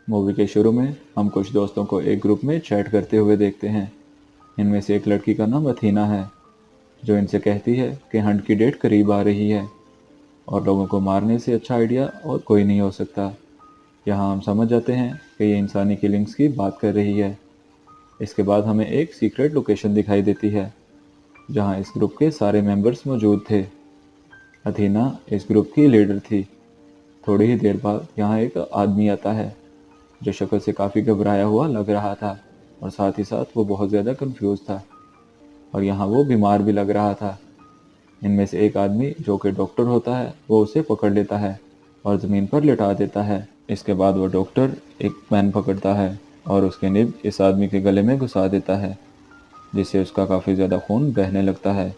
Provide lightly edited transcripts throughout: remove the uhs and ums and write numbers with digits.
Movie के शुरू में हम कुछ दोस्तों को एक ग्रुप में चैट करते हुए देखते हैं। इनमें से एक लड़की का नाम अथीना है, जो इनसे कहती है कि हंट की डेट करीब आ रही है और लोगों को मारने से अच्छा आइडिया और कोई नहीं हो सकता। यहाँ हम समझ जाते हैं कि ये इंसानी किलिंग्स की बात कर रही है। इसके बाद हमें एक सीक्रेट लोकेशन दिखाई देती है, जहाँ इस ग्रुप के सारे मेंबर्स मौजूद थे। अथीना इस ग्रुप की लीडर थी। थोड़ी ही देर बाद यहाँ एक आदमी आता है, जो शक्ल से काफ़ी घबराया हुआ लग रहा था और साथ ही साथ वो बहुत ज़्यादा कंफ्यूज था और यहाँ वो बीमार भी लग रहा था। इनमें से एक आदमी जो कि डॉक्टर होता है, वो उसे पकड़ लेता है और ज़मीन पर लिटा देता है। इसके बाद वो डॉक्टर एक पेन पकड़ता है और उसके निब इस आदमी के गले में घुसा देता है, जिससे उसका काफ़ी ज़्यादा खून बहने लगता है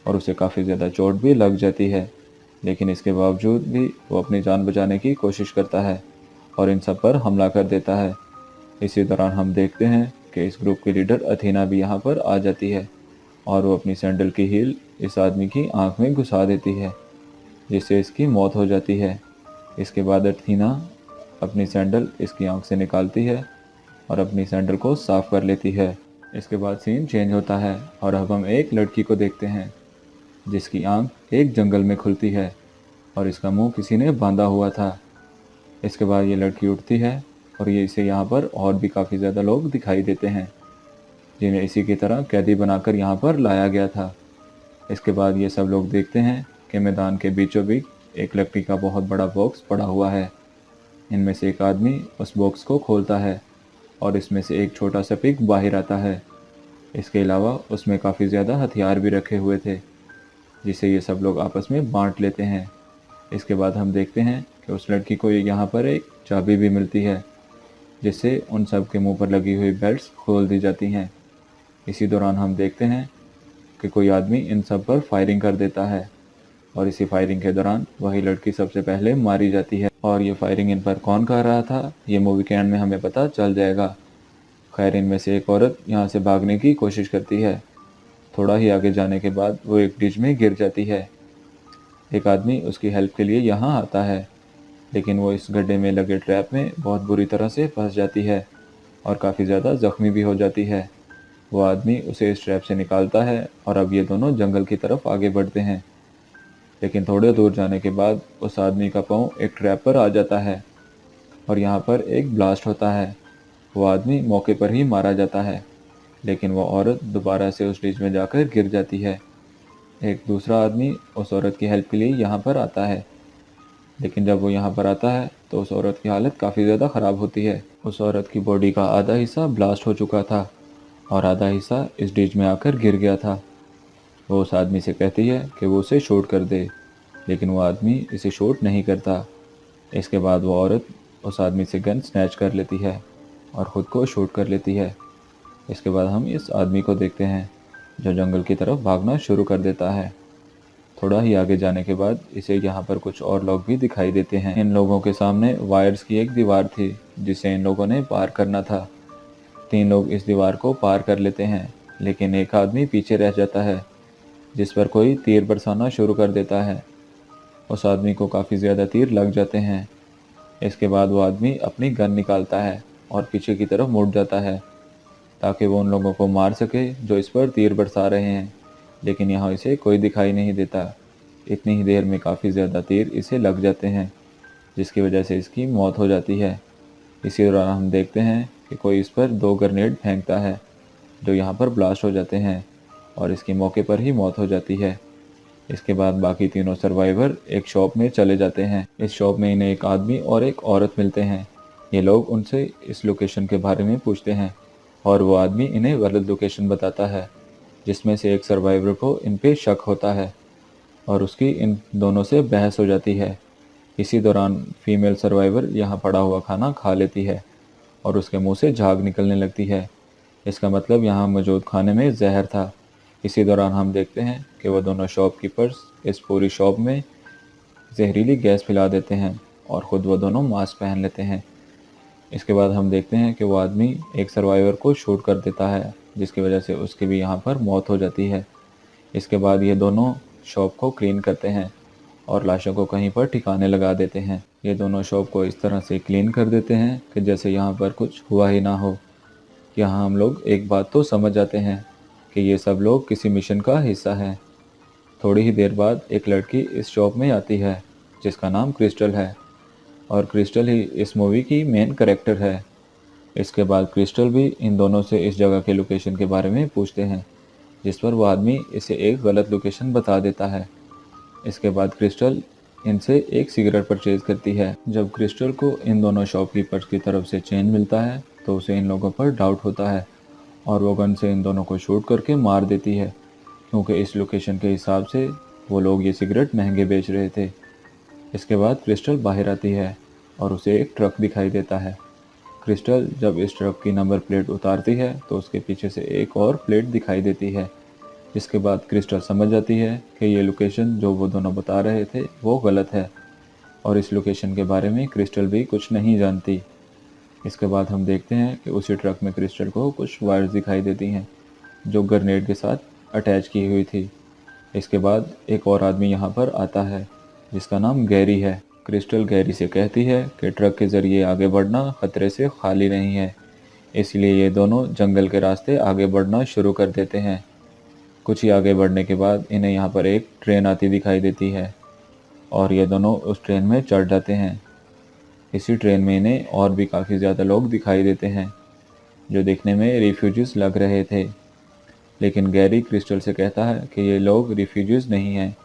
और उसे काफ़ी ज़्यादा चोट भी लग जाती है। लेकिन इसके बावजूद भी वो अपनी जान बचाने की कोशिश करता है और इन सब पर हमला कर देता है। इसी दौरान हम देखते हैं कि इस ग्रुप की लीडर अथीना भी यहाँ पर आ जाती है और वो अपनी सैंडल की हील इस आदमी की आंख में घुसा देती है, जिससे इसकी मौत हो जाती है। इसके बाद अथीना अपनी सैंडल इसकी आंख से निकालती है और अपनी सैंडल को साफ कर लेती है। इसके बाद सीन चेंज होता है और अब हम एक लड़की को देखते हैं, जिसकी आंख एक जंगल में खुलती है और इसका मुंह किसी ने बांधा हुआ था। इसके बाद ये लड़की उठती है और ये इसे यहाँ पर और भी काफ़ी ज़्यादा लोग दिखाई देते हैं, जिन्हें इसी की तरह कैदी बनाकर यहाँ पर लाया गया था। इसके बाद ये सब लोग देखते हैं कि मैदान के बीचों बीच एक लकड़ी का बहुत बड़ा बॉक्स पड़ा हुआ है। इनमें से एक आदमी उस बॉक्स को खोलता है और इसमें से एक छोटा सा पिग बाहर आता है। इसके अलावा उसमें काफ़ी ज़्यादा हथियार भी रखे हुए थे, जिसे ये सब लोग आपस में बांट लेते हैं। इसके बाद हम देखते हैं कि उस लड़की को यहाँ पर एक चाबी भी मिलती है, जिससे उन सब के मुंह पर लगी हुई बेल्ट्स खोल दी जाती हैं। इसी दौरान हम देखते हैं कि कोई आदमी इन सब पर फायरिंग कर देता है और इसी फायरिंग के दौरान वही लड़की सबसे पहले मारी जाती है। और ये फायरिंग इन पर कौन कर रहा था, ये मूवी के एंड में हमें पता चल जाएगा। खैर, इनमें से एक औरत यहाँ से भागने की कोशिश करती है। थोड़ा ही आगे जाने के बाद वो एक डिच में गिर जाती है। एक आदमी उसकी हेल्प के लिए यहाँ आता है, लेकिन वो इस गड्ढे में लगे ट्रैप में बहुत बुरी तरह से फंस जाती है और काफ़ी ज़्यादा ज़ख्मी भी हो जाती है। वो आदमी उसे इस ट्रैप से निकालता है और अब ये दोनों जंगल की तरफ आगे बढ़ते हैं। लेकिन थोड़े दूर जाने के बाद उस आदमी का पाँव एक ट्रैप पर आ जाता है और यहाँ पर एक ब्लास्ट होता है। वो आदमी मौके पर ही मारा जाता है, लेकिन वो औरत दोबारा से उस डिच में जाकर गिर जाती है। एक दूसरा आदमी उस औरत की हेल्प के लिए यहाँ पर आता है, लेकिन जब वो यहाँ पर आता है तो उस औरत की हालत काफ़ी ज़्यादा ख़राब होती है। उस औरत की बॉडी का आधा हिस्सा ब्लास्ट हो चुका था और आधा हिस्सा इस डिच में आकर गिर गया था। वो उस आदमी से कहती है कि वो उसे शूट कर दे, लेकिन वो आदमी इसे शूट नहीं करता। इसके बाद वो औरत उस आदमी से गन स्नैच कर लेती है और ख़ुद को शूट कर लेती है। इसके बाद हम इस आदमी को देखते हैं, जो जंगल की तरफ भागना शुरू कर देता है। थोड़ा ही आगे जाने के बाद इसे यहाँ पर कुछ और लोग भी दिखाई देते हैं। इन लोगों के सामने वायर्स की एक दीवार थी, जिसे इन लोगों ने पार करना था। 3 लोग इस दीवार को पार कर लेते हैं, लेकिन एक आदमी पीछे रह जाता है, जिस पर कोई तीर बरसाना शुरू कर देता है। उस आदमी को काफ़ी ज़्यादा तीर लग जाते हैं। इसके बाद वो आदमी अपनी गन निकालता है और पीछे की तरफ मुड़ जाता है, ताकि वो उन लोगों को मार सके जो इस पर तीर बरसा रहे हैं। लेकिन यहाँ इसे कोई दिखाई नहीं देता। इतनी ही देर में काफ़ी ज़्यादा तीर इसे लग जाते हैं, जिसकी वजह से इसकी मौत हो जाती है। इसी दौरान हम देखते हैं कि कोई इस पर 2 ग्रेनेड फेंकता है, जो यहाँ पर ब्लास्ट हो जाते हैं और इसकी मौके पर ही मौत हो जाती है। इसके बाद बाकी तीनों सर्वाइवर एक शॉप में चले जाते हैं। इस शॉप में इन्हें एक आदमी और एक औरत मिलते हैं। ये लोग उनसे इस लोकेशन के बारे में पूछते हैं और वो आदमी इन्हें गलत लोकेशन बताता है, जिसमें से एक सर्वाइवर को इन पे शक होता है और उसकी इन दोनों से बहस हो जाती है। इसी दौरान फीमेल सर्वाइवर यहाँ पड़ा हुआ खाना खा लेती है और उसके मुंह से झाग निकलने लगती है। इसका मतलब यहाँ मौजूद खाने में जहर था। इसी दौरान हम देखते हैं कि वह दोनों शॉपकीपर्स इस पूरी शॉप में जहरीली गैस फैला देते हैं और ख़ुद वह दोनों मास्क पहन लेते हैं। इसके बाद हम देखते हैं कि वो आदमी एक सर्वाइवर को शूट कर देता है, जिसकी वजह से उसकी भी यहाँ पर मौत हो जाती है। इसके बाद ये दोनों शॉप को क्लीन करते हैं और लाशों को कहीं पर ठिकाने लगा देते हैं। ये दोनों शॉप को इस तरह से क्लीन कर देते हैं कि जैसे यहाँ पर कुछ हुआ ही ना हो। यहाँ हम लोग एक बात तो समझ जाते हैं कि ये सब लोग किसी मिशन का हिस्सा हैं। थोड़ी ही देर बाद एक लड़की इस शॉप में आती है जिसका नाम क्रिस्टल है, और क्रिस्टल ही इस मूवी की मेन कैरेक्टर है। इसके बाद क्रिस्टल भी इन दोनों से इस जगह के लोकेशन के बारे में पूछते हैं, जिस पर वो आदमी इसे एक गलत लोकेशन बता देता है। इसके बाद क्रिस्टल इनसे एक सिगरेट परचेज करती है। जब क्रिस्टल को इन दोनों शॉपकीपर्स की तरफ से चेन मिलता है तो उसे इन लोगों पर डाउट होता है और वो गन से इन दोनों को शूट करके मार देती है, क्योंकि इस लोकेशन के हिसाब से वो लोग ये सिगरेट महंगे बेच रहे थे। इसके बाद क्रिस्टल बाहर आती है और उसे एक ट्रक दिखाई देता है। क्रिस्टल जब इस ट्रक की नंबर प्लेट उतारती है तो उसके पीछे से एक और प्लेट दिखाई देती है, जिसके बाद क्रिस्टल समझ जाती है कि ये लोकेशन जो वो दोनों बता रहे थे वो गलत है, और इस लोकेशन के बारे में क्रिस्टल भी कुछ नहीं जानती। इसके बाद हम देखते हैं कि उसी ट्रक में क्रिस्टल को कुछ वायर्स दिखाई देती हैं जो ग्रेनेड के साथ अटैच की हुई थी। इसके बाद एक और आदमी यहाँ पर आता है जिसका नाम गैरी है। क्रिस्टल गैरी से कहती है कि ट्रक के ज़रिए आगे बढ़ना खतरे से खाली नहीं है, इसलिए ये दोनों जंगल के रास्ते आगे बढ़ना शुरू कर देते हैं। कुछ ही आगे बढ़ने के बाद इन्हें यहाँ पर एक ट्रेन आती दिखाई देती है और ये दोनों उस ट्रेन में चढ़ जाते हैं। इसी ट्रेन में इन्हें और भी काफ़ी ज़्यादा लोग दिखाई देते हैं जो देखने में रिफ्यूजीज़ लग रहे थे, लेकिन गैरी क्रिस्टल से कहता है कि ये लोग रिफ्यूजीज़ नहीं हैं,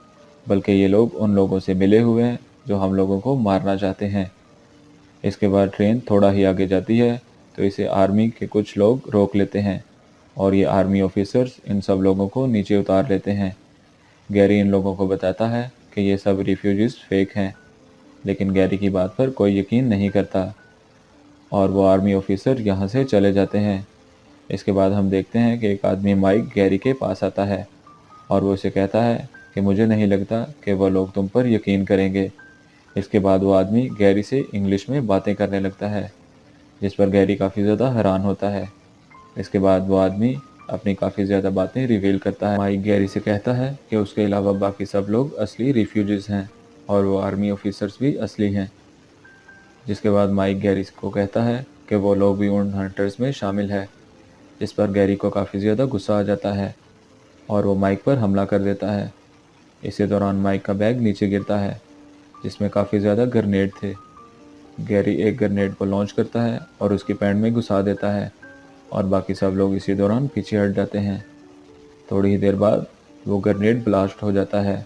बल्कि ये लोग उन लोगों से मिले हुए हैं जो हम लोगों को मारना चाहते हैं। इसके बाद ट्रेन थोड़ा ही आगे जाती है तो इसे आर्मी के कुछ लोग रोक लेते हैं और ये आर्मी ऑफिसर्स इन सब लोगों को नीचे उतार लेते हैं। गैरी इन लोगों को बताता है कि ये सब रिफ्यूजीज़ फेक हैं, लेकिन गैरी की बात पर कोई यकीन नहीं करता और वो आर्मी ऑफिसर यहाँ से चले जाते हैं। इसके बाद हम देखते हैं कि एक आदमी माइक गैरी के पास आता है और वो उसे कहता है कि मुझे नहीं लगता कि वह लोग तुम पर यकीन करेंगे। इसके बाद वो आदमी गैरी से इंग्लिश में बातें करने लगता है, जिस पर गैरी काफ़ी ज़्यादा हैरान होता है। इसके बाद वो आदमी अपनी काफ़ी ज़्यादा बातें रिवील करता है। माइक गैरी से कहता है कि उसके अलावा बाकी सब लोग असली रिफ्यूजीज़ हैं और वो आर्मी ऑफिसर्स भी असली हैं। जिसके बाद माइक गैरी को कहता है कि वो लोग भी उन हंटर्स में शामिल है, जिस पर गैरी को काफ़ी ज़्यादा गुस्सा आ जाता है और वो माइक पर हमला कर देता है। इसी दौरान माइक का बैग नीचे गिरता है जिसमें काफ़ी ज़्यादा ग्रेनेड थे। गैरी एक ग्रेनेड को लॉन्च करता है और उसकी पैंट में घुसा देता है और बाकी सब लोग इसी दौरान पीछे हट जाते हैं। थोड़ी ही देर बाद वो ग्रेनेड ब्लास्ट हो जाता है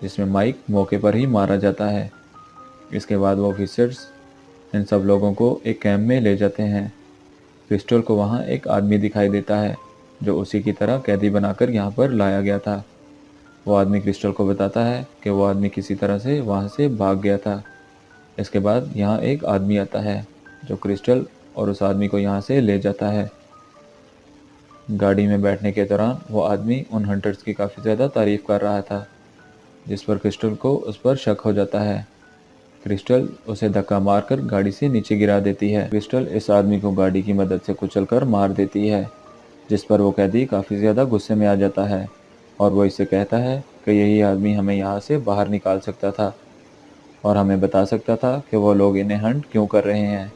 जिसमें माइक मौके पर ही मारा जाता है। इसके बाद वो ऑफिसर्स इन सब लोगों को एक कैंप में ले जाते हैं। क्रिस्टल को वहाँ एक आदमी दिखाई देता है जो उसी की तरह कैदी बनाकर यहाँ पर लाया गया था। वो आदमी क्रिस्टल को बताता है कि वो आदमी किसी तरह से वहाँ से भाग गया था। इसके बाद यहाँ एक आदमी आता है जो क्रिस्टल और उस आदमी को यहाँ से ले जाता है। गाड़ी में बैठने के दौरान वो आदमी उन हंटर्स की काफ़ी ज़्यादा तारीफ़ कर रहा था, जिस पर क्रिस्टल को उस पर शक हो जाता है। क्रिस्टल उसे धक्का मारकर गाड़ी से नीचे गिरा देती है। क्रिस्टल इस आदमी को गाड़ी की मदद से कुचलकर मार देती है, जिस पर वो कैदी काफ़ी ज़्यादा गुस्से में आ जाता है और वो इससे कहता है कि यही आदमी हमें यहाँ से बाहर निकाल सकता था और हमें बता सकता था कि वो लोग इन्हें हंट क्यों कर रहे हैं।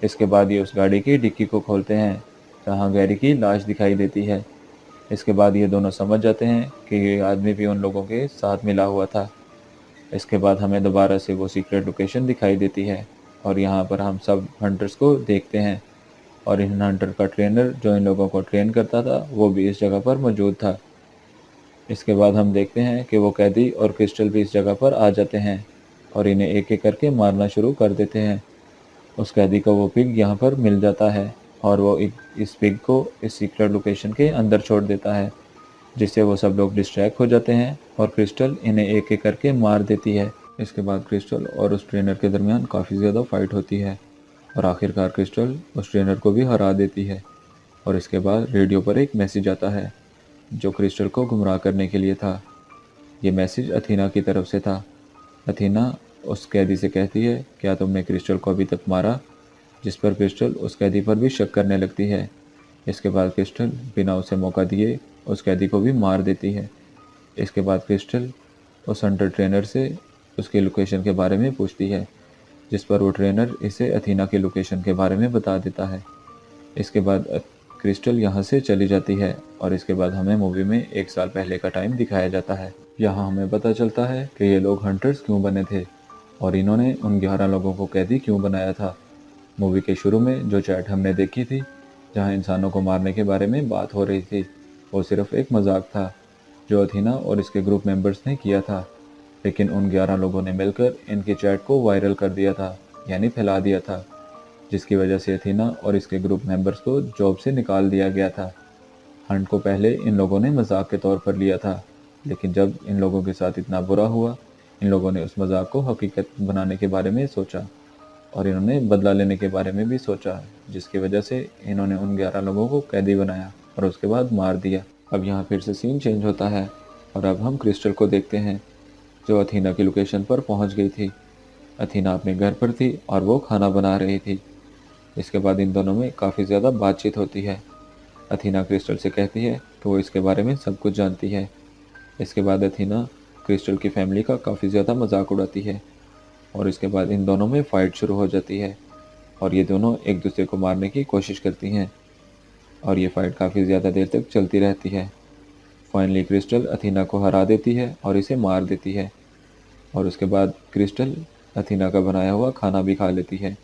इसके बाद ये उस गाड़ी की डिक्की को खोलते हैं जहाँ गैरी की लाश दिखाई देती है। इसके बाद ये दोनों समझ जाते हैं कि ये आदमी भी उन लोगों के साथ मिला हुआ था। इसके बाद हमें दोबारा से वो सीक्रेट लोकेशन दिखाई देती है और यहाँ पर हम सब हंटर्स को देखते हैं और इन हंटर का ट्रेनर जो इन लोगों को ट्रेन करता था वो भी इस जगह पर मौजूद था। इसके बाद हम देखते हैं कि वो कैदी और क्रिस्टल भी इस जगह पर आ जाते हैं और इन्हें एक एक करके मारना शुरू कर देते हैं। उस कैदी को वो पिग यहाँ पर मिल जाता है और वो इस पिग को इस सीक्रेट लोकेशन के अंदर छोड़ देता है, जिससे वो सब लोग डिस्ट्रैक्ट हो जाते हैं और क्रिस्टल इन्हें एक एक करके मार देती है। इसके बाद क्रिस्टल और उस ट्रेनर के दरमियान काफ़ी ज़्यादा फाइट होती है और आखिरकार क्रिस्टल उस ट्रेनर को भी हरा देती है। और इसके बाद रेडियो पर एक मैसेज आता है जो क्रिस्टल को गुमराह करने के लिए था। ये मैसेज अथीना की तरफ से था। अथीना उस कैदी से कहती है, क्या तुमने क्रिस्टल को अभी तक मारा? जिस पर क्रिस्टल उस कैदी पर भी शक करने लगती है। इसके बाद क्रिस्टल बिना उसे मौका दिए उस कैदी को भी मार देती है। इसके बाद क्रिस्टल उस हंटर ट्रेनर से उसके लोकेशन के बारे में पूछती है, जिस पर वो ट्रेनर इसे अथीना की लोकेशन के बारे में बता देता है। इसके बाद क्रिस्टल यहाँ से चली जाती है और इसके बाद हमें मूवी में 1 साल पहले का टाइम दिखाया जाता है। यहाँ हमें पता चलता है कि ये लोग हंटर्स क्यों बने थे और इन्होंने उन 11 लोगों को कैदी क्यों बनाया था। मूवी के शुरू में जो चैट हमने देखी थी, जहाँ इंसानों को मारने के बारे में बात हो रही थी, वो सिर्फ एक मजाक था जो अथीना और इसके ग्रुप मेंबर्स ने किया था। लेकिन उन 11 लोगों ने मिलकर इनकी चैट को वायरल कर दिया था, यानी फैला दिया था, जिसकी वजह से अथीना और इसके ग्रुप मेंबर्स को जॉब से निकाल दिया गया था। हंट को पहले इन लोगों ने मजाक के तौर पर लिया था, लेकिन जब इन लोगों के साथ इतना बुरा हुआ, इन लोगों ने उस मजाक को हकीकत बनाने के बारे में सोचा और इन्होंने बदला लेने के बारे में भी सोचा, जिसकी वजह से इन्होंने उन 11 लोगों को कैदी बनाया और उसके बाद मार दिया। अब यहाँ फिर से सीन चेंज होता है और अब हम क्रिस्टल को देखते हैं, जो अथीना की लोकेशन पर पहुँच गई थी। अथीना अपने घर पर थी और वो खाना बना रही थी। इसके बाद इन दोनों में काफ़ी ज़्यादा बातचीत होती है। अथीना क्रिस्टल से कहती है कि वो इसके बारे में सब कुछ जानती है। इसके बाद अथीना क्रिस्टल की फैमिली का काफ़ी ज़्यादा मजाक उड़ाती है और इसके बाद इन दोनों में फ़ाइट शुरू हो जाती है और ये दोनों एक दूसरे को मारने की कोशिश करती हैं और ये फ़ाइट काफ़ी ज़्यादा देर तक चलती रहती है। फाइनली क्रिस्टल अथीना को हरा देती है और इसे मार देती है और उसके बाद क्रिस्टल अथीना का बनाया हुआ खाना भी खा लेती है।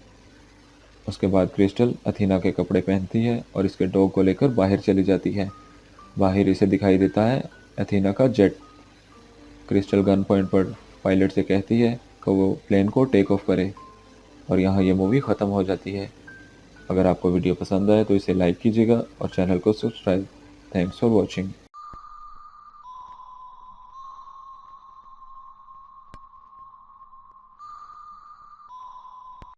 उसके बाद क्रिस्टल अथीना के कपड़े पहनती है और इसके डॉग को लेकर बाहर चली जाती है। बाहर इसे दिखाई देता है अथीना का जेट। क्रिस्टल गन पॉइंट पर पायलट से कहती है कि वो प्लेन को टेक ऑफ करे और यहाँ ये मूवी ख़त्म हो जाती है। अगर आपको वीडियो पसंद आए तो इसे लाइक कीजिएगा और चैनल को सब्सक्राइब। Thanks for watching.